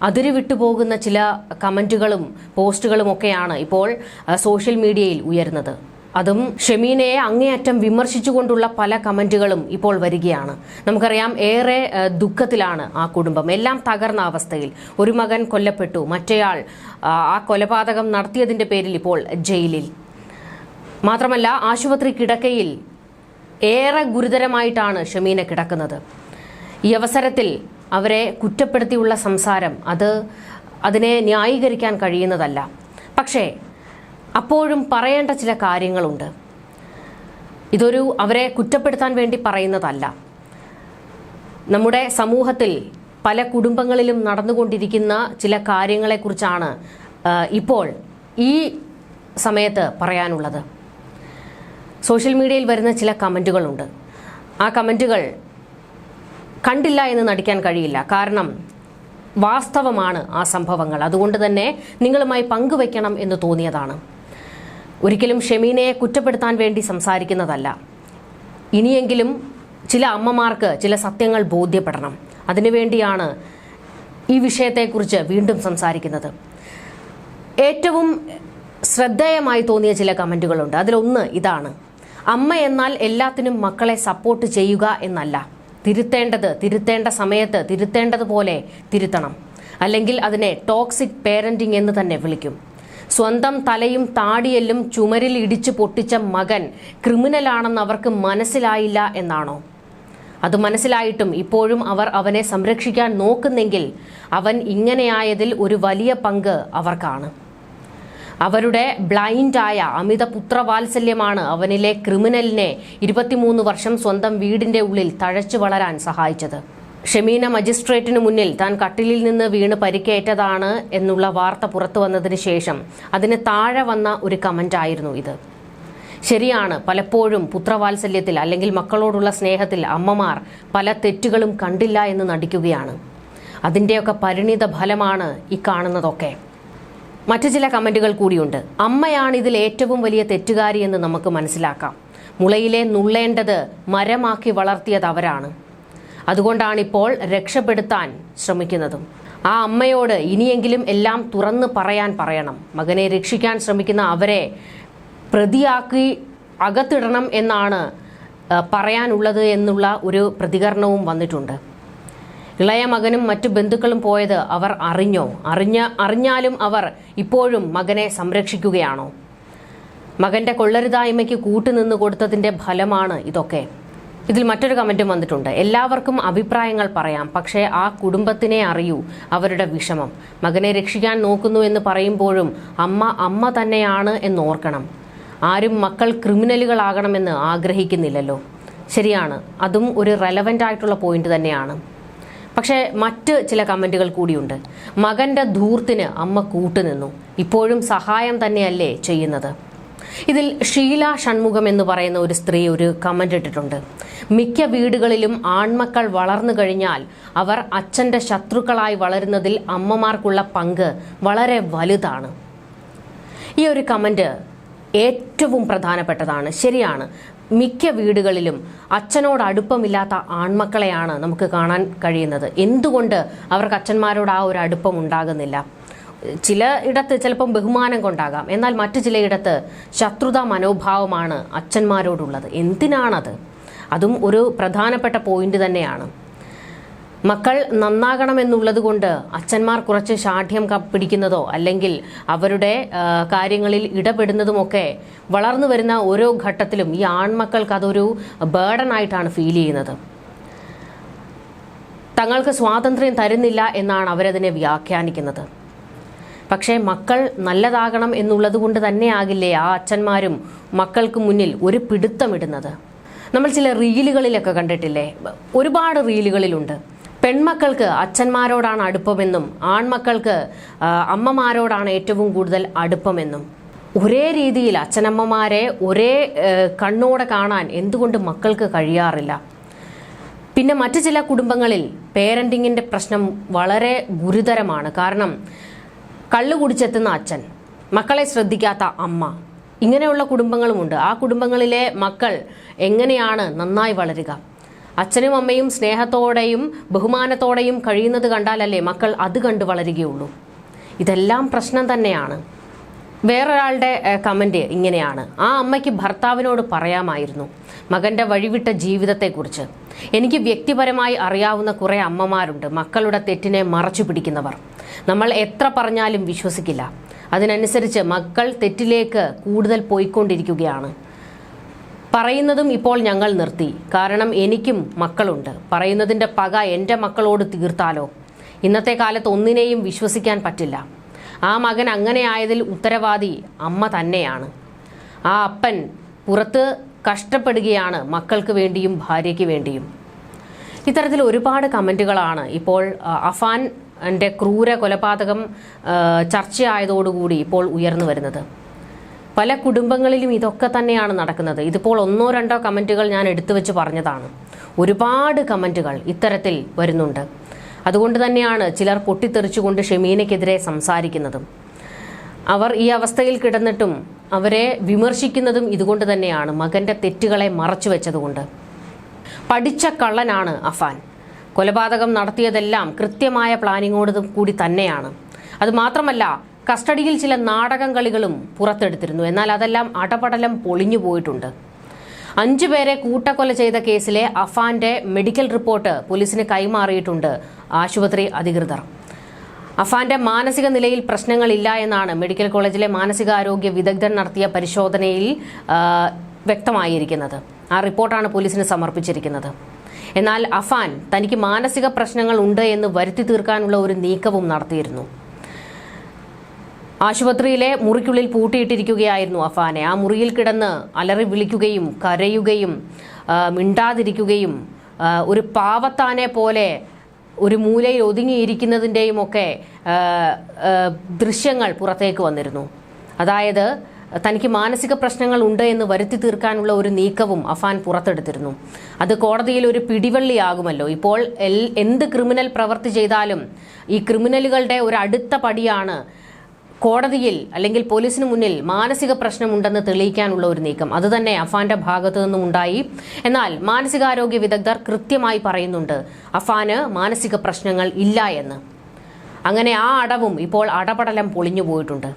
അതിരുവിട്ടുപോകുന്ന ചില കമന്റുകളും പോസ്റ്റുകളും ഒക്കെയാണ് ഇപ്പോൾ സോഷ്യൽ മീഡിയയിൽ ഉയരുന്നത്. അതും ഷമീനയെ അങ്ങേയറ്റം വിമർശിച്ചുകൊണ്ടുള്ള പല കമന്റുകളും ഇപ്പോൾ വരികയാണ്. നമുക്കറിയാം, ഏറെ ദുഃഖത്തിലാണ് ആ കുടുംബം. എല്ലാം തകർന്ന അവസ്ഥയിൽ. ഒരു മകൻ കൊല്ലപ്പെട്ടു, മറ്റേയാൾ ആ കൊലപാതകം നടത്തിയതിന്റെ പേരിൽ ഇപ്പോൾ ജയിലിൽ. മാത്രമല്ല, ആശുപത്രി കിടക്കയിൽ ഏറെ ഗുരുതരമായിട്ടാണ് ഷമീന കിടക്കുന്നത്. ഈ അവസരത്തിൽ അവരെ കുറ്റപ്പെടുത്തിയുള്ള സംസാരം അതിനെ ന്യായീകരിക്കാൻ കഴിയുന്നതല്ല. പക്ഷേ അപ്പോഴും പറയേണ്ട ചില കാര്യങ്ങളുണ്ട്. ഇതൊരു അവരെ കുറ്റപ്പെടുത്താൻ വേണ്ടി പറയുന്നതല്ല. നമ്മുടെ സമൂഹത്തിൽ പല കുടുംബങ്ങളിലും നടന്നുകൊണ്ടിരിക്കുന്ന ചില കാര്യങ്ങളെക്കുറിച്ചാണ് ഇപ്പോൾ ഈ സമയത്ത് പറയാനുള്ളത്. സോഷ്യൽ മീഡിയയിൽ വരുന്ന ചില കമൻറ്റുകളുണ്ട്. ആ കമൻറ്റുകൾ കണ്ടില്ല എന്ന് നടിക്കാൻ കഴിയില്ല. കാരണം വാസ്തവമാണ് ആ സംഭവങ്ങൾ. അതുകൊണ്ട് തന്നെ നിങ്ങളുമായി പങ്കുവയ്ക്കണം എന്ന് തോന്നിയതാണ്. ഒരിക്കലും ഷമീനയെ കുറ്റപ്പെടുത്താൻ വേണ്ടി സംസാരിക്കുന്നതല്ല. ഇനിയെങ്കിലും ചില അമ്മമാർക്ക് ചില സത്യങ്ങൾ ബോധ്യപ്പെടണം. അതിനുവേണ്ടിയാണ് ഈ വിഷയത്തെക്കുറിച്ച് വീണ്ടും സംസാരിക്കുന്നത്. ഏറ്റവും ശ്രദ്ധേയമായി തോന്നിയ ചില കമൻറ്റുകളുണ്ട്. അതിലൊന്ന് ഇതാണ്: അമ്മ എന്നാൽ എല്ലാത്തിനും മക്കളെ സപ്പോർട്ട് ചെയ്യുക എന്നല്ല. തിരുത്തേണ്ട സമയത്ത് തിരുത്തേണ്ടതുപോലെ തിരുത്തണം. അല്ലെങ്കിൽ അതിനെ ടോക്സിക് പേരന്റിംഗ് എന്ന് തന്നെ വിളിക്കും. സ്വന്തം തലയും താടിയെല്ലും ചുമരിൽ ഇടിച്ചു പൊട്ടിച്ച മകൻ ക്രിമിനലാണെന്ന് അവർക്ക് മനസ്സിലായില്ല എന്നാണോ? അത് മനസ്സിലായിട്ടും ഇപ്പോഴും അവർ അവനെ സംരക്ഷിക്കാൻ നോക്കുന്നെങ്കിൽ അവൻ ഇങ്ങനെയായതിൽ ഒരു വലിയ പങ്ക് അവർക്കാണ്. അവരുടെ ബ്ലൈൻഡായ അമിത പുത്രവാത്സല്യമാണ് അവനിലെ ക്രിമിനലിനെ 23 വർഷം സ്വന്തം വീടിന്റെ ഉള്ളിൽ തഴച്ചു വളരാൻ സഹായിച്ചത്. ഷമീന മജിസ്ട്രേറ്റിനു മുന്നിൽ താൻ കട്ടിലിൽ നിന്ന് വീണ് പരിക്കേറ്റതാണ് എന്നുള്ള വാർത്ത പുറത്തു വന്നതിന് ശേഷം അതിന് താഴെ വന്ന ഒരു കമന്റായിരുന്നു ഇത്. ശരിയാണ്, പലപ്പോഴും പുത്രവാത്സല്യത്തിൽ അല്ലെങ്കിൽ മക്കളോടുള്ള സ്നേഹത്തിൽ അമ്മമാർ പല തെറ്റുകളും കണ്ടില്ല എന്ന് നടിക്കുകയാണ്. അതിൻ്റെയൊക്കെ പരിണിത ഫലമാണ് ഈ കാണുന്നതൊക്കെ. മറ്റു ചില കമന്റുകൾ കൂടിയുണ്ട്. അമ്മയാണ് ഇതിൽ ഏറ്റവും വലിയ തെറ്റുകാരി എന്ന് നമുക്ക് മനസ്സിലാക്കാം. മുളയിലെ നുള്ളേണ്ടത് മരമാക്കി വളർത്തിയത് അവരാണ്. അതുകൊണ്ടാണിപ്പോൾ രക്ഷപ്പെടുത്താൻ ശ്രമിക്കുന്നതും. ആ അമ്മയോട് ഇനിയെങ്കിലും എല്ലാം തുറന്ന് പറയണം. മകനെ രക്ഷിക്കാൻ ശ്രമിക്കുന്ന അവരെ പ്രതിയാക്കി അകത്തിടണം എന്നാണ് പറയാനുള്ളത് എന്നുള്ള ഒരു പ്രതികരണവും വന്നിട്ടുണ്ട്. ഇളയ മകനും മറ്റു ബന്ധുക്കളും പോയത് അവർ അറിഞ്ഞാലും അവർ ഇപ്പോഴും മകനെ സംരക്ഷിക്കുകയാണോ? മകന്റെ കൊള്ളരുതായ്മയ്ക്ക് കൂട്ടുനിന്ന് കൊടുത്തതിന്റെ ഫലമാണ് ഇതൊക്കെ. ഇതിൽ മറ്റൊരു കമന്റും വന്നിട്ടുണ്ട്. എല്ലാവർക്കും അഭിപ്രായങ്ങൾ പറയാം, പക്ഷേ ആ കുടുംബത്തിനെ അറിയൂ അവരുടെ വിഷമം. മകനെ രക്ഷിക്കാൻ നോക്കുന്നു എന്ന് പറയുമ്പോഴും അമ്മ തന്നെയാണ് എന്നോർക്കണം. ആരും മക്കൾ ക്രിമിനലുകളാകണമെന്ന് ആഗ്രഹിക്കുന്നില്ലല്ലോ. ശരിയാണ്, അതും ഒരു റെലവൻ്റ് ആയിട്ടുള്ള പോയിന്റ് തന്നെയാണ്. പക്ഷേ മറ്റ് ചില കമന്റുകൾ കൂടിയുണ്ട്. മകന്റെ ധൂർത്തിന് അമ്മ കൂട്ടുനിന്നു, ഇപ്പോഴും സഹായം തന്നെയല്ലേ ചെയ്യുന്നത്. ഇതിൽ ഷീല ഷൺമുഖം എന്ന് പറയുന്ന ഒരു സ്ത്രീ ഒരു കമന്റ് ഇട്ടിട്ടുണ്ട്. മിക്ക വീടുകളിലും ആൺമക്കൾ വളർന്നു കഴിഞ്ഞാൽ അവർ അച്ഛൻ്റെ ശത്രുക്കളായി വളരുന്നതിൽ അമ്മമാർക്കുള്ള പങ്ക് വളരെ വലുതാണ്. ഈ ഒരു കമന്റ് ഏറ്റവും പ്രധാനപ്പെട്ടതാണ്. ശരിയാണ്, മിക്ക വീടുകളിലും അച്ഛനോട് അടുപ്പമില്ലാത്ത ആൺമക്കളെയാണ് നമുക്ക് കാണാൻ കഴിയുന്നത്. എന്തുകൊണ്ട് അവർക്ക് അച്ഛന്മാരോട് ആ ഒരു അടുപ്പം ഉണ്ടാകുന്നില്ല? ചില ഇടത്ത് ചിലപ്പം ബഹുമാനം കൊണ്ടാകാം, എന്നാൽ മറ്റു ചിലയിടത്ത് ശത്രുതാ മനോഭാവമാണ് അച്ഛന്മാരോടുള്ളത്. എന്തിനാണത്? അതും ഒരു പ്രധാനപ്പെട്ട പോയിന്റ് തന്നെയാണ്. മക്കൾ നന്നാകണമെന്നുള്ളത് കൊണ്ട് അച്ഛന്മാർ കുറച്ച് ശാഠ്യം പിടിക്കുന്നതോ അല്ലെങ്കിൽ അവരുടെ കാര്യങ്ങളിൽ ഇടപെടുന്നതുമൊക്കെ വളർന്നു വരുന്ന ഓരോ ഘട്ടത്തിലും ഈ ആൺമക്കൾക്ക് അതൊരു ബേർഡനായിട്ടാണ് ഫീൽ ചെയ്യുന്നത്. തങ്ങൾക്ക് സ്വാതന്ത്ര്യം തരുന്നില്ല എന്നാണ് അവരതിനെ വ്യാഖ്യാനിക്കുന്നത്. പക്ഷേ മക്കൾ നല്ലതാകണം എന്നുള്ളത് കൊണ്ട് തന്നെയാകില്ലേ ആ അച്ഛന്മാരും മക്കൾക്ക് മുന്നിൽ ഒരു പിടുത്തമിടുന്നത്? നമ്മൾ ചില റീലുകളിലൊക്കെ കണ്ടിട്ടില്ലേ? ഒരുപാട് റീലുകളിലുണ്ട്. പെൺമക്കൾക്ക് അച്ഛന്മാരോടാണ് അടുപ്പമെന്നും ആൺമക്കൾക്ക് അമ്മമാരോടാണ് ഏറ്റവും കൂടുതൽ അടുപ്പമെന്നും. ഒരേ രീതിയിൽ അച്ഛനമ്മമാരെ ഒരേ കണ്ണോടെ കാണാൻ എന്തുകൊണ്ട് മക്കൾക്ക് കഴിയാറില്ല? പിന്നെ മറ്റു ചില കുടുംബങ്ങളിൽ പേരൻറ്റിങ്ങിൻ്റെ പ്രശ്നം വളരെ ഗുരുതരമാണ്. കാരണം കള്ളു കുടിച്ചെത്തുന്ന അച്ഛൻ, മക്കളെ ശ്രദ്ധിക്കാത്ത അമ്മ, ഇങ്ങനെയുള്ള കുടുംബങ്ങളുമുണ്ട്. ആ കുടുംബങ്ങളിലെ മക്കൾ എങ്ങനെയാണ് നന്നായി വളരുക? അച്ഛനും അമ്മയും സ്നേഹത്തോടെയും ബഹുമാനത്തോടെയും കഴിയുന്നത് കണ്ടാലല്ലേ മക്കൾ അത് കണ്ടു വളരുകയുള്ളൂ. ഇതെല്ലാം പ്രശ്നം തന്നെയാണ്. വേറൊരാളുടെ കമൻറ്റ് ഇങ്ങനെയാണ്: ആ അമ്മയ്ക്ക് ഭർത്താവിനോട് പറയാമായിരുന്നു മകൻ്റെ വഴിവിട്ട ജീവിതത്തെക്കുറിച്ച്. എനിക്ക് വ്യക്തിപരമായി അറിയാവുന്ന കുറേ അമ്മമാരുണ്ട് മക്കളുടെ തെറ്റിനെ മറച്ചു പിടിക്കുന്നവർ. നമ്മൾ എത്ര പറഞ്ഞാലും വിശ്വസിക്കില്ല. അതിനനുസരിച്ച് മക്കൾ തെറ്റിലേക്ക് കൂടുതൽ പോയിക്കൊണ്ടിരിക്കുകയാണ്. പറയുന്നതും ഇപ്പോൾ ഞങ്ങൾ നിർത്തി. കാരണം എനിക്കും മക്കളുണ്ട്. പറയുന്നതിൻ്റെ പക എൻ്റെ മക്കളോട് തീർത്താലോ? ഇന്നത്തെ കാലത്ത് ഒന്നിനെയും വിശ്വസിക്കാൻ പറ്റില്ല. ആ മകൻ അങ്ങനെ ആയതിൽ ഉത്തരവാദി അമ്മ തന്നെയാണ്. ആ അപ്പൻ പുറത്ത് കഷ്ടപ്പെടുകയാണ് മക്കൾക്ക് വേണ്ടിയും ഭാര്യയ്ക്ക് വേണ്ടിയും. ഇത്തരത്തിൽ ഒരുപാട് കമൻറ്റുകളാണ് ഇപ്പോൾ അഫാൻ്റെ ക്രൂര കൊലപാതകം ചർച്ചയായതോടുകൂടി ഇപ്പോൾ ഉയർന്നു വരുന്നത്. പല കുടുംബങ്ങളിലും ഇതൊക്കെ തന്നെയാണ് നടക്കുന്നത്. ഇതിപ്പോൾ 1-2 കമൻറ്റുകൾ ഞാൻ എടുത്തു വെച്ച് പറഞ്ഞതാണ്. ഒരുപാട് കമൻറ്റുകൾ ഇത്തരത്തിൽ വരുന്നുണ്ട്. അതുകൊണ്ട് തന്നെയാണ് ചിലർ പൊട്ടിത്തെറിച്ചുകൊണ്ട് ഷെമീനയ്ക്കെതിരെ സംസാരിക്കുന്നതും. അവർ ഈ അവസ്ഥയിൽ കിടന്നിട്ടും അവരെ വിമർശിക്കുന്നതും ഇതുകൊണ്ട് തന്നെയാണ്, മകൻ്റെ തെറ്റുകളെ മറച്ചു വെച്ചതുകൊണ്ട്. പഠിച്ച കള്ളനാണ് അഫാൻ. കൊലപാതകം നടത്തിയതെല്ലാം കൃത്യമായ പ്ലാനിങ്ങോട് കൂടി തന്നെയാണ്. അതുമാത്രമല്ല, കസ്റ്റഡിയിൽ ചില നാടകം കളികളും പുറത്തെടുത്തിരുന്നു. എന്നാൽ അതെല്ലാം അടപടലം പൊളിഞ്ഞു പോയിട്ടുണ്ട്. 5 പേരെ കൂട്ടക്കൊല ചെയ്ത കേസിലെ അഫാന്റെ മെഡിക്കൽ റിപ്പോർട്ട് പോലീസിന് കൈമാറിയിട്ടുണ്ട് ആശുപത്രി അധികൃതർ. അഫാന്റെ മാനസിക നിലയിൽ പ്രശ്നങ്ങളില്ല എന്നാണ് മെഡിക്കൽ കോളേജിലെ മാനസികാരോഗ്യ വിദഗ്ധൻ നടത്തിയ പരിശോധനയിൽ വ്യക്തമായിരിക്കുന്നത്. ആ റിപ്പോർട്ടാണ് പോലീസിന് സമർപ്പിച്ചിരിക്കുന്നത്. എന്നാൽ അഫാൻ തനിക്ക് മാനസിക പ്രശ്നങ്ങൾ ഉണ്ട് എന്ന് വരുത്തി തീർക്കാനുള്ള ഒരു നീക്കവും നടത്തിയിരുന്നു. ആശുപത്രിയിലെ മുറിക്കുള്ളിൽ പൂട്ടിയിട്ടിരിക്കുകയായിരുന്നു അഫാനെ. ആ മുറിയിൽ കിടന്ന് അലറി വിളിക്കുകയും കരയുകയും മിണ്ടാതിരിക്കുകയും ഒരു പാവത്താനെ പോലെ ഒരു മൂലയിൽ ഒതുങ്ങിയിരിക്കുന്നതിൻ്റെയും ഒക്കെ ദൃശ്യങ്ങൾ പുറത്തേക്ക് വന്നിരുന്നു. അതായത് തനിക്ക് മാനസിക പ്രശ്നങ്ങൾ ഉണ്ട് എന്ന് വരുത്തി തീർക്കാനുള്ള ഒരു നീക്കവും അഫാൻ പുറത്തെടുത്തിരുന്നു. അത് കോടതിയിൽ ഒരു പിടിവള്ളിയാകുമല്ലോ. ഇപ്പോൾ എന്ത് ക്രിമിനൽ പ്രവൃത്തി ചെയ്താലും ഈ ക്രിമിനലുകളുടെ ഒരു അടുത്ത പടിയാണ് കോടതിയിൽ അല്ലെങ്കിൽ പോലീസിന് മുന്നിൽ മാനസിക പ്രശ്നമുണ്ടെന്ന് തെളിയിക്കാനുള്ള ഒരു നീക്കം. അതുതന്നെ അഫാന്റെ ഭാഗത്തു നിന്നും ഉണ്ടായി. എന്നാൽ മാനസികാരോഗ്യ വിദഗ്ധർ കൃത്യമായി പറയുന്നുണ്ട് അഫാന് മാനസിക പ്രശ്നങ്ങൾ ഇല്ല എന്ന്. അങ്ങനെ ആ അടവും ഇപ്പോൾ അടപടലം പൊളിഞ്ഞു പോയിട്ടുണ്ട്.